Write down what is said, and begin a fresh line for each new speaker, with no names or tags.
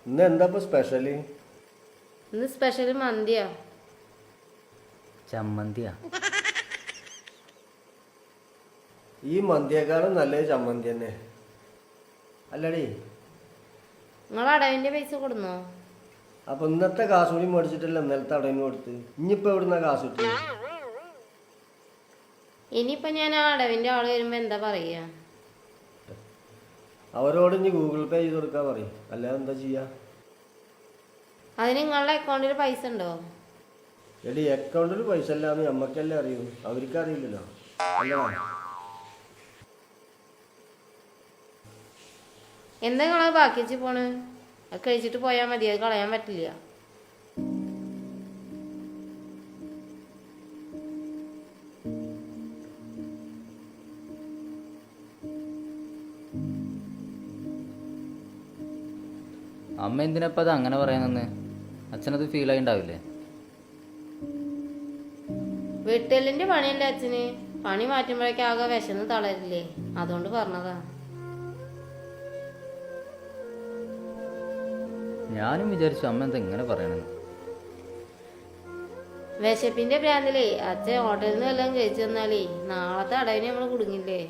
ഇന്ന് എന്താ സ്പെഷ്യല്?
ഇന്ന് സ്പെഷ്യൽ മന്തിയാ.
ചമ്മന്തിയാ?
ഈ മന്തിയേക്കാളും നല്ലത് ചമ്മന്തി തന്നെ അല്ലടി.
നിങ്ങൾ അടവിന്റെ പൈസ കൊടുന്നോ?
അപ്പൊ ഇന്നത്തെ കാശ് കൂടി മേടിച്ചിട്ടല്ല ഇന്നലത്തെ അടവിന് കൊടുത്ത്. ഇനിയിപ്പോ എവിടുന്ന കാശ് കിട്ടി?
ഇനിയിപ്പൊ ഞാൻ ആ അടവിന്റെ ആള് വരുമ്പോ എന്താ പറയാ?
അവരോട് ഇനി ഗൂഗിൾ പേ ചെയ്ത് കൊടുക്കാൻ പറയും, അല്ലാതെ എന്താ ചെയ്യാ?
അതിന് നിങ്ങളുടെ അക്കൗണ്ടിൽ പൈസ ഉണ്ടോ?
എടി അക്കൗണ്ടിൽ പൈസ ഇല്ലാന്ന് നമ്മക്കല്ലേ അറിയൂ, അവർക്ക് അറിയില്ലല്ലോ.
എന്താ നിങ്ങളത് ബാക്കി വെച്ച് പോണ്? അത് കഴിച്ചിട്ട് പോയാൽ മതി, അത് കളയാൻ പറ്റില്ല.
അമ്മ എന്തിനപ്പം അത് അങ്ങനെ പറയാനെന്ന്? അച്ഛനത് ഫീലായി ഉണ്ടാവില്ലേ?
വെട്ടലിന്റെ പണിയല്ലേ അച്ഛന്. പണി മാറ്റുമ്പോഴേക്കും ആകെ വിശന്ന് തളരില്ലേ, അതുകൊണ്ട് പറഞ്ഞതാ.
ഞാനും വിചാരിച്ചു അമ്മ എന്താ ഇങ്ങനെ പറയണെന്ന്.
വിശപ്പിന്റെ ഭ്രാന്തിലേ അച്ഛൻ ഹോട്ടലിൽ നിന്ന് എല്ലാം കഴിച്ചു തന്നാലേ നാളത്തെ അടവിന് നമ്മൾ കുടുങ്ങില്ലേ.